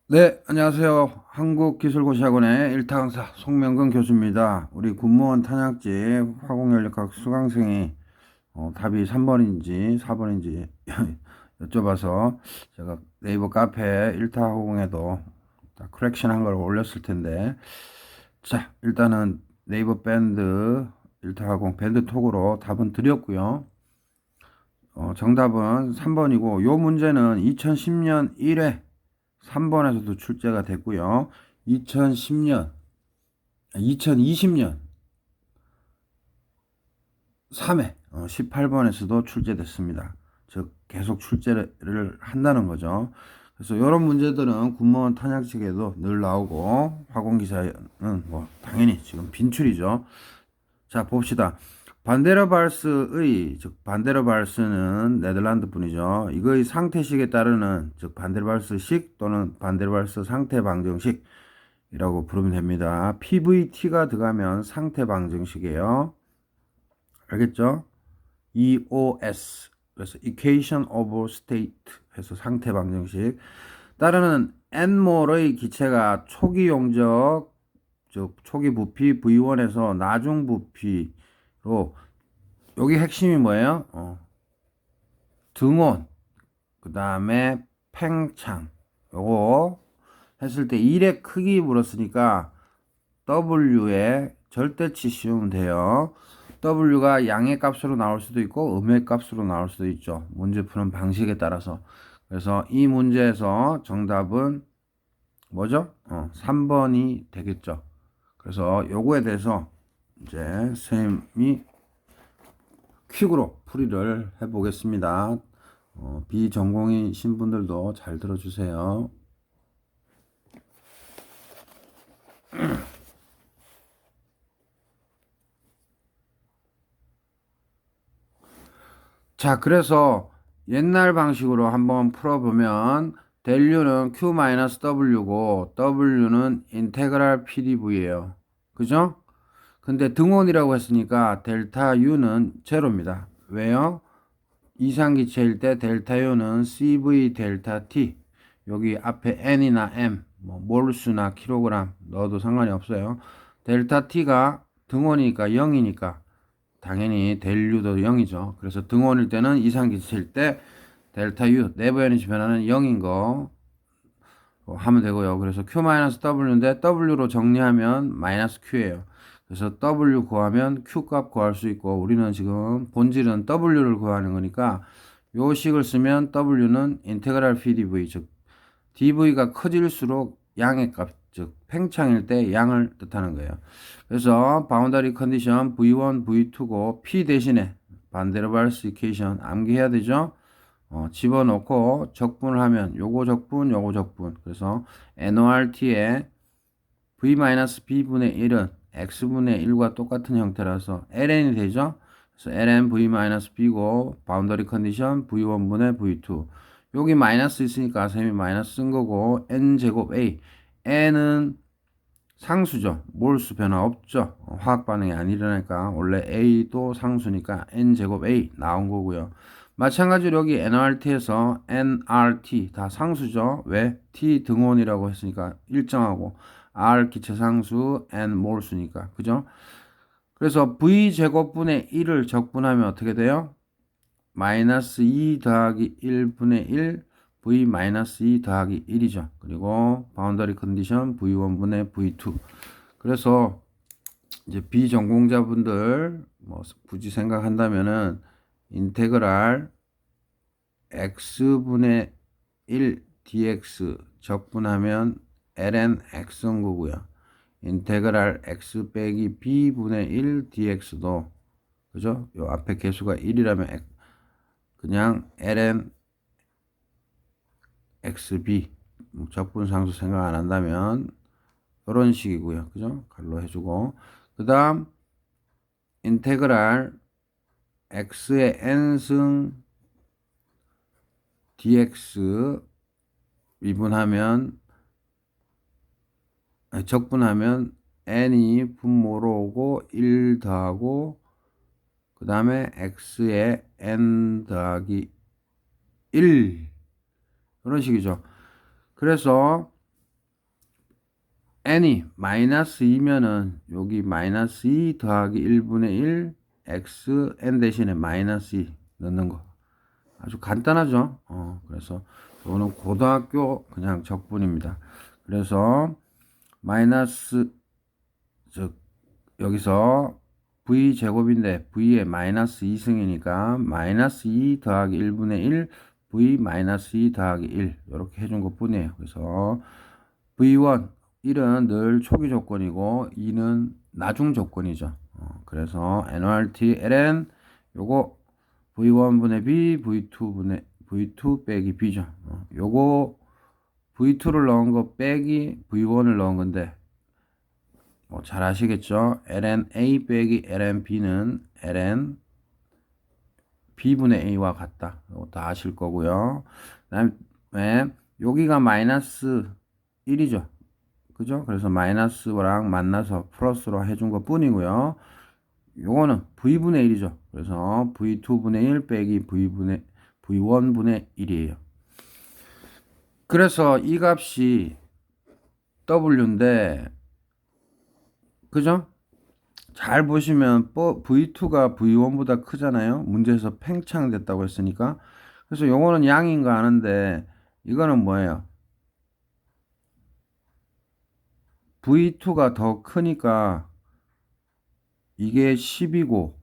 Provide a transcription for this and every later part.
네, 안녕하세요. 한국기술고시학원의 일타 강사 송명근 교수입니다. 우리 군무원 탄약지 화공연력학 수강생이 답이 3번인지 4번인지 여쭤봐서 제가 네이버 카페 일타학원에도 커렉션 한 걸 올렸을 텐데, 자, 일단은 네이버 밴드 일타학원 밴드 톡으로 답은 드렸고요. 정답은 3번이고, 요 문제는 2010년 1회 3번에서도 출제가 됐고요. 2010년, 2020년 3회 18번에서도 출제됐습니다. 즉 계속 출제를 한다는 거죠. 그래서 이런 문제들은 군무원 탄약식에도 늘 나오고 화공기사는 뭐 당연히 지금 빈출이죠. 자, 봅시다. 반데르발스의, 즉 반데르발스는 네덜란드 분이죠. 이거의 상태식에 따르는, 즉 반데르발스식 또는 반데르발스 상태 방정식이라고 부르면 됩니다. PVT가 들어가면 상태 방정식이에요. 알겠죠? EOS, 그래서 Equation of State 해서 상태 방정식. 따르는 N몰의 기체가 초기 용적, 즉 초기 부피 V1에서 나중 부피로, 여기 핵심이 뭐예요? 등온, 그 다음에 팽창. 요거 했을 때 1의 크기 물었으니까 W의 절대치 씌우면 돼요. W가 양의 값으로 나올 수도 있고 음의 값으로 나올 수도 있죠. 문제 푸는 방식에 따라서. 그래서 이 문제에서 정답은 뭐죠? 3번이 되겠죠. 그래서 요거에 대해서 이제 선생님이 퀵으로 풀이를 해보겠습니다. 비전공이신 분들도 잘 들어주세요. 자, 그래서 옛날 방식으로 한번 풀어보면 델유는 Q-W고 W는 인테그랄 PdV예요. 그죠? 근데 등원이라고 했으니까 델타 U는 제로입니다. 왜요? 이상기체일 때 델타 U는 CV 델타 T. 여기 앞에 N이나 M, 뭐 몰수나 킬로그램 넣어도 상관이 없어요. 델타 T가 등원이니까 0이니까 당연히 델유도 0이죠. 그래서 등원일 때는 이상기체일 때 델타 U 내부 에너지 변화는 0인 거 하면 되고요. 그래서 Q-W인데 W로 정리하면 마이너스 Q예요. 그래서 W 구하면 Q 값 구할 수 있고 우리는 지금 본질은 W를 구하는 거니까 요 식을 쓰면 W는 인테그랄 PDV, 즉 DV가 커질수록 양의 값, 즉 팽창일 때 양을 뜻하는 거예요. 그래서 바운더리 컨디션 V1, V2고 P 대신에 반데르발스 이퀘이션 암기해야 되죠. 집어넣고 적분을 하면 요거 적분, 요거 적분. 그래서 NORT에 V-B분의 1은 X분의 1과 똑같은 형태라서 ln이 되죠. 그래서 ln V-B고 바운더리 컨디션 V1분의 V2. 여기 마이너스 있으니까 셈이 마이너스 쓴 거고 n제곱 A. n은 상수죠. 몰수 변화 없죠. 화학 반응이 안 일어나니까 원래 A도 상수니까 n제곱 A 나온 거고요. 마찬가지로 여기 nRT에서 nRT 다 상수죠. 왜? T 등원이라고 했으니까 일정하고 R 기체 상수, N 몰수니까. 그죠? 그래서 V제곱분의 1을 적분하면 어떻게 돼요? 마이너스 2 더하기 1분의 1 V 마이너스 2 더하기 1이죠. 그리고 바운더리 컨디션 V1분의 V2. 그래서 이제 비전공자분들 뭐 굳이 생각한다면은 인테그랄 x분의 1 dx 적분하면 ln x인 거고요. 인테그랄 x 빼기 b분의 1 dx도 그죠? 요 앞에 개수가 1이라면 그냥 ln xb 적분상수 생각 안 한다면 이런 식이고요. 그죠? 갈로 해주고 그 다음 인테그랄 x의 n승 dx 미분하면 적분하면 n이 분모로 오고 1 더하고 그 다음에 x의 n 더하기 1 이런 식이죠. 그래서 n이 마이너스 2면은 여기 마이너스 2 더하기 1분의 1 x n 대신에 마이너스 2 넣는 거. 아주 간단하죠. 그래서 이거는 고등학교 그냥 적분입니다. 그래서 마이너스 즉 여기서 v 제곱인데 v의 마이너스 2승이니까 마이너스 2 더하기 1분의 1 v 마이너스 2 더하기 1 이렇게 해준 것 뿐이에요. 그래서 v1 1은 늘 초기 조건이고 2는 나중 조건이죠. 그래서 NORT ln 요거 v1분의 b v2 빼기 b죠. 요거 v2를 넣은 거 빼기 v1을 넣은 건데 잘 아시겠죠? ln a 빼기 ln b는 ln b분의 a와 같다. 이거 다 아실 거고요. 그다음에 여기가 마이너스 1이죠. 그죠? 그래서 마이너스랑 만나서 플러스로 해준 것 뿐이고요. 요거는 v분의 1이죠. 그래서 v2분의 1 빼기 v1분의 1이에요. 그래서 이 값이 w인데 그죠? 잘 보시면 v2가 v1보다 크잖아요. 문제에서 팽창됐다고 했으니까. 그래서 요거는 양인 거 아는데 이거는 뭐예요? v2가 더 크니까 이게 10이고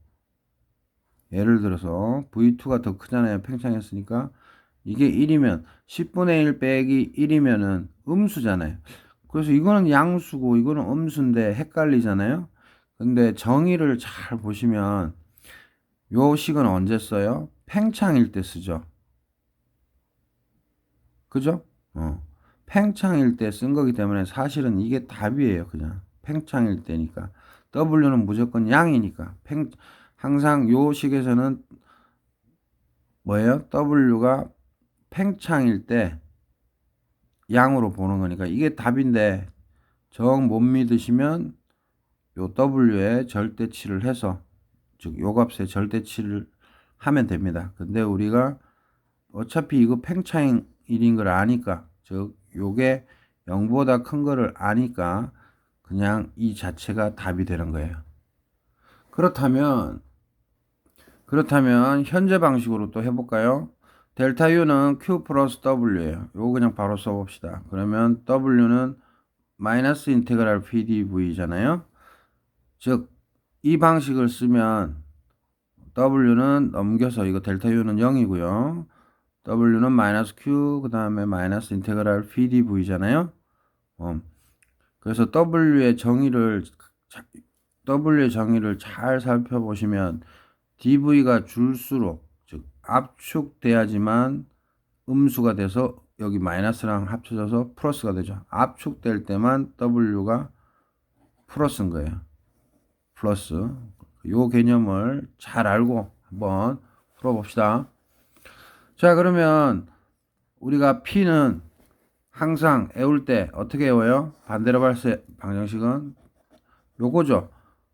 예를 들어서 v2가 더 크잖아요. 팽창했으니까 이게 1이면 10분의 1 빼기 1이면은 음수잖아요. 그래서 이거는 양수고 이거는 음수인데 헷갈리잖아요. 근데 정의를 잘 보시면 요 식은 언제 써요? 팽창일 때 쓰죠. 그죠? 팽창일 때 쓴 거기 때문에 사실은 이게 답이에요. 그냥 팽창일 때니까. W는 무조건 양이니까. 항상 요 식에서는 뭐예요? W가 팽창일 때 양으로 보는 거니까 이게 답인데 정 못 믿으시면 요 W에 절대치를 해서 즉 요 값에 절대치를 하면 됩니다. 근데 우리가 어차피 이거 팽창일인 걸 아니까 즉 요게 0보다 큰 거를 아니까 그냥 이 자체가 답이 되는 거예요. 그렇다면 현재 방식으로 또 해볼까요? 델타 U는 Q 플러스 W예요. 요거 그냥 바로 써봅시다. 그러면 W는 마이너스 인테그랄 PdV잖아요. 즉 이 방식을 쓰면 W는 넘겨서 이거 델타 U는 0이고요. W는 마이너스 Q 그 다음에 마이너스 인테그랄 PdV잖아요. 그래서 W의 정의를 잘 살펴보시면 dV가 줄수록 즉 압축돼야지만 음수가 돼서 여기 마이너스랑 합쳐져서 플러스가 되죠. 압축될 때만 W가 플러스인 거예요. 플러스. 요 개념을 잘 알고 한번 풀어봅시다. 자, 그러면 우리가 P는 항상 애울 때 어떻게 외워요? 반대로 발세 방정식은 요거죠.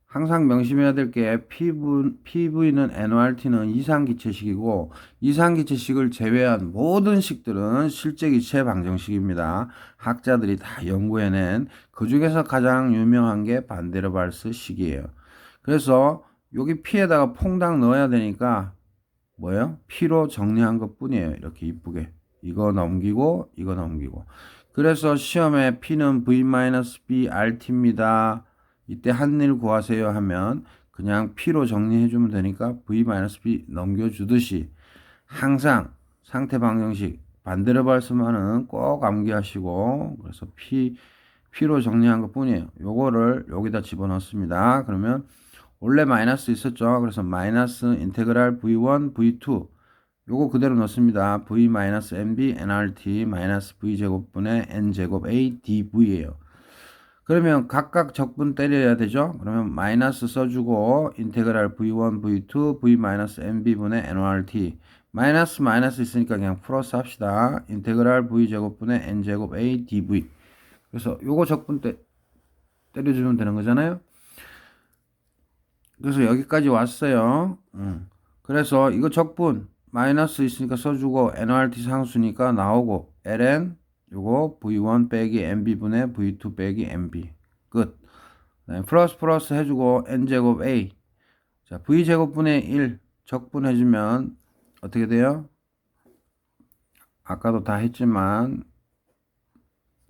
항상 명심해야 될 게 PV는 NORT는 이상기체식이고 이상기체식을 제외한 모든 식들은 실제기체 방정식입니다. 학자들이 다 연구해낸 그 중에서 가장 유명한 게 반데르발스 식이에요. 그래서 여기 P에다가 퐁당 넣어야 되니까 뭐예요? P로 정리한 것 뿐이에요. 이렇게 이쁘게 이거 넘기고 이거 넘기고 그래서 시험에 P는 V-B RT입니다. 이때 한 일 구하세요 하면 그냥 P로 정리해 주면 되니까 V-B 넘겨주듯이 항상 상태 방정식 반데르발스만은 꼭 암기하시고 그래서 P로 정리한 것 뿐이에요. 요거를 여기다 집어넣습니다. 그러면 원래 마이너스 있었죠. 그래서 마이너스 인테그랄 V1, V2 요거 그대로 넣습니다. V-NB nRT 마이너스 V제곱분의 N제곱 A dV예요. 그러면 각각 적분 때려야 되죠. 그러면 마이너스 써주고 인테그랄 V1, V2, V-NB분의 nRT 마이너스 있으니까 그냥 플러스 합시다. 인테그랄 V제곱분의 N제곱 A dV 그래서 요거 적분 때려주면 되는 거잖아요. 그래서 여기까지 왔어요. 그래서 이거 적분 마이너스 있으니까 써주고 NORT 상수니까 나오고 ln 요거 V1 빼기 MB분의 V2 빼기 MB 끝. 플러스 해주고 N제곱 A. 자, V제곱분의 1 적분해주면 어떻게 돼요? 아까도 다 했지만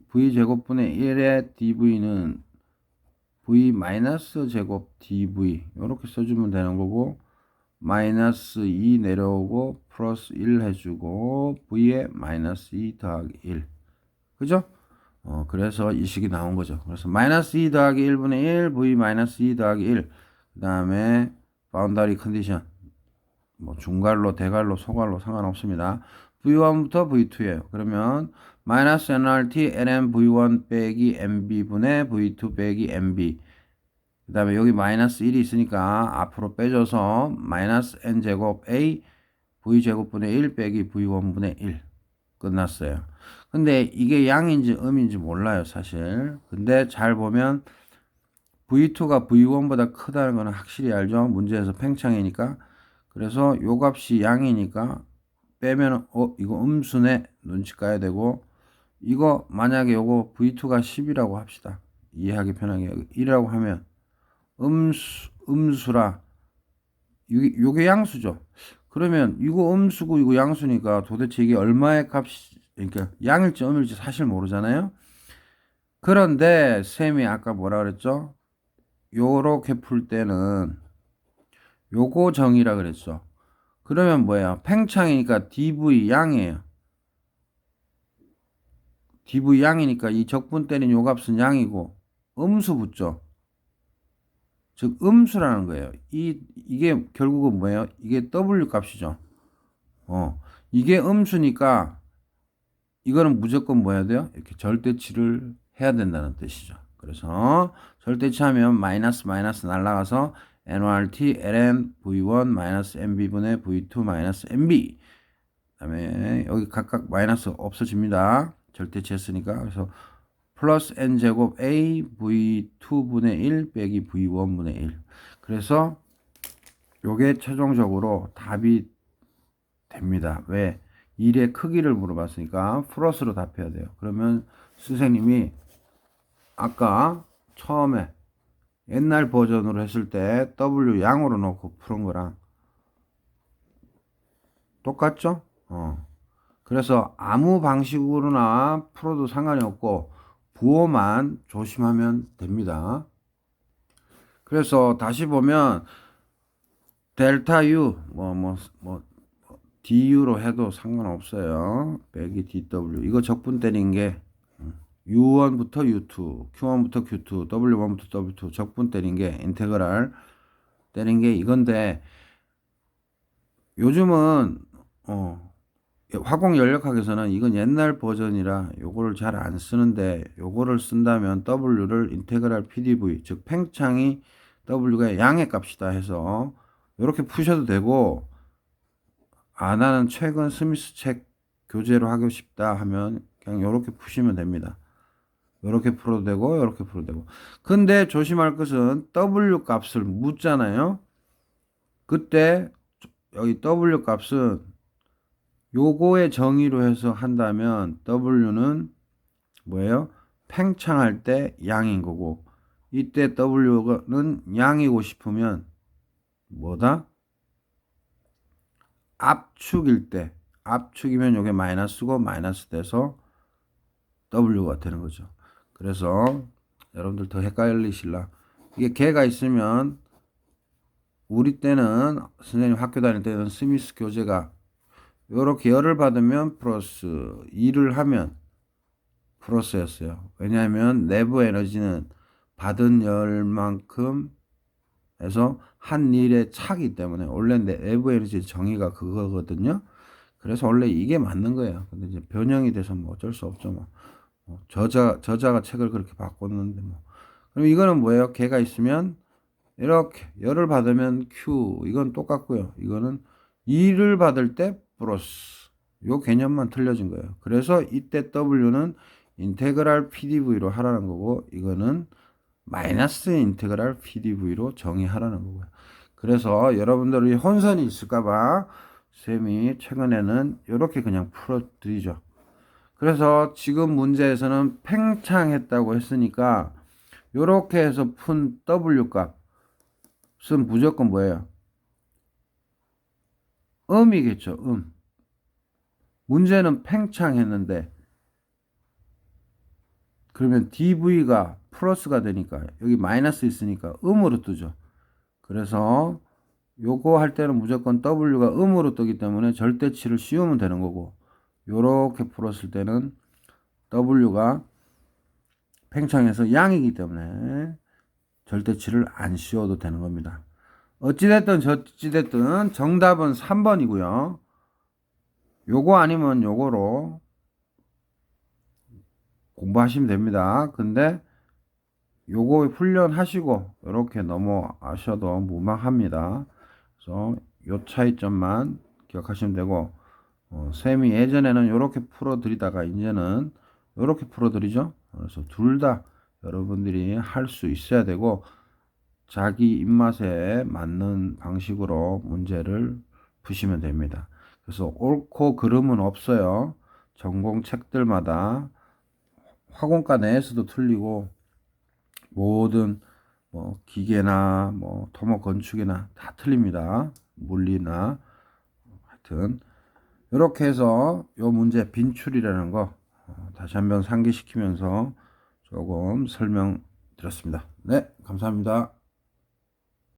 V제곱분의 1의 DV는 V 마이너스 제곱 DV 이렇게 써주면 되는 거고, 마이너스 2 내려오고 플러스 1 해주고 V에 마이너스 2 더하기 1. 그죠? 그래서 이 식이 나온 거죠. 그래서 마이너스 2 더하기 1분의 1 V 마이너스 2 더하기 1. 그 다음에 바운다리 컨디션 뭐 중괄로 대괄로 소괄로 상관없습니다. V1부터 V2예요. 그러면 마이너스 NRT LM V1 빼기 MB분의 V2 빼기 MB. 그 다음에 여기 마이너스 1이 있으니까 앞으로 빼줘서 마이너스 N제곱 A V제곱분의 1 빼기 V1분의 1. 끝났어요. 근데 이게 양인지 음인지 몰라요, 사실. 근데 잘 보면 V2가 V1보다 크다는 거는 확실히 알죠? 문제에서 팽창이니까. 그래서 요 값이 양이니까 빼면 이거 음수네 눈치 까야 되고, 이거 만약에 요거 V2가 10이라고 합시다. 이해하기 편하게 1이라고 하면 음수라 요게 양수죠. 그러면 이거 음수고 이거 양수니까 도대체 이게 얼마의 값이, 그러니까 양일지 음일지 사실 모르잖아요. 그런데 쌤이 아까 뭐라 그랬죠? 요렇게 풀 때는 요거 정의라 그랬죠. 그러면 뭐예요? 팽창이니까 dv 양이에요. dv 양이니까 이 적분 때린 요 값은 양이고 음수 붙죠. 즉 음수라는 거예요. 이게 결국은 뭐예요? 이게 w 값이죠. 이게 음수니까 이거는 무조건 뭐 해야 돼요? 이렇게 절대치를 해야 된다는 뜻이죠. 그래서 절대치 하면 마이너스 날라가서 NRT ln V1 마이너스 MB분의 V2 마이너스 MB. 그다음에 여기 각각 마이너스 없어집니다. 절대치 했으니까. 그래서 플러스 N제곱 A V2분의 1 빼기 V1분의 1. 그래서 요게 최종적으로 답이 됩니다. 왜? 1의 크기를 물어봤으니까 플러스로 답해야 돼요. 그러면 선생님이 아까 처음에 옛날 버전으로 했을 때 W 양으로 놓고 푸는 거랑 똑같죠? 그래서 아무 방식으로나 풀어도 상관이 없고 부호만 조심하면 됩니다. 그래서 다시 보면 델타 U DU로 해도 상관없어요. 빼기 DW. 이거 적분 때린 게 U1부터 U2, Q1부터 Q2, W1부터 W2 적분 때린 게 인테그랄 때린 게 이건데, 요즘은 화공 연력학에서는 이건 옛날 버전이라 요거를 잘 안 쓰는데, 요거를 쓴다면 W를 인테그랄 PDV, 즉 팽창이 W가 양의 값이다 해서 이렇게 푸셔도 되고, 나는 최근 스미스 책 교재로 하고 싶다 하면 그냥 이렇게 푸시면 됩니다. 이렇게 풀어도 되고 이렇게 풀어도 되고. 근데 조심할 것은 W 값을 묻잖아요. 그때 여기 W 값은 요거의 정의로 해서 한다면 W는 뭐예요? 팽창할 때 양인 거고, 이때 W는 양이고 싶으면 뭐다? 압축일 때, 압축이면 요게 마이너스고 마이너스 돼서 W가 되는 거죠. 그래서 여러분들 더 헷갈리실라. 이게 개가 있으면, 우리 때는 선생님 학교 다닐 때는 스미스 교재가 요렇게 열을 받으면 플러스, 2를 하면 플러스였어요. 왜냐하면 내부 에너지는 받은 열만큼 해서 한 일의 차기 때문에, 원래 내부 에너지 정의가 그거거든요. 그래서 원래 이게 맞는 거예요. 근데 이제 변형이 돼서 뭐 어쩔 수 없죠. 뭐 저자가 책을 그렇게 바꿨는데 뭐. 그럼 이거는 뭐예요? 개가 있으면 이렇게 열을 받으면 Q, 이건 똑같고요. 이거는 2를 받을 때 플러스, 요 개념만 틀려진 거예요. 그래서 이때 W는 인테그랄 PDV로 하라는 거고, 이거는 마이너스 인테그랄 PDV로 정의하라는 거고요. 그래서 여러분들이 혼선이 있을까봐 쌤이 최근에는 이렇게 그냥 풀어드리죠. 그래서 지금 문제에서는 팽창했다고 했으니까 요렇게 해서 푼 W 값은 무조건 뭐예요? 음이겠죠. 문제는 팽창했는데 그러면 dv가 플러스가 되니까 여기 마이너스 있으니까 음으로 뜨죠. 그래서 요거 할 때는 무조건 w가 음으로 뜨기 때문에 절대치를 씌우면 되는 거고, 요렇게 풀었을 때는 w가 팽창해서 양이기 때문에 절대치를 안 씌워도 되는 겁니다. 어찌됐든 저찌됐든 정답은 3번이고요. 요거 아니면 요거로 공부하시면 됩니다. 근데 요거 훈련하시고 이렇게 넘어가셔도 무방합니다. 그래서 요 차이점만 기억하시면 되고, 쌤이 예전에는 이렇게 풀어드리다가 이제는 이렇게 풀어드리죠. 그래서 둘 다 여러분들이 할 수 있어야 되고 자기 입맛에 맞는 방식으로 문제를 푸시면 됩니다. 그래서 옳고 그름은 없어요. 전공 책들마다 학원과 내에서도 틀리고 모든 뭐 기계나 뭐 토목 건축이나 다 틀립니다. 물리나 하여튼 이렇게 해서 요 문제 빈출이라는 거 다시 한번 상기시키면서 조금 설명드렸습니다. 네, 감사합니다.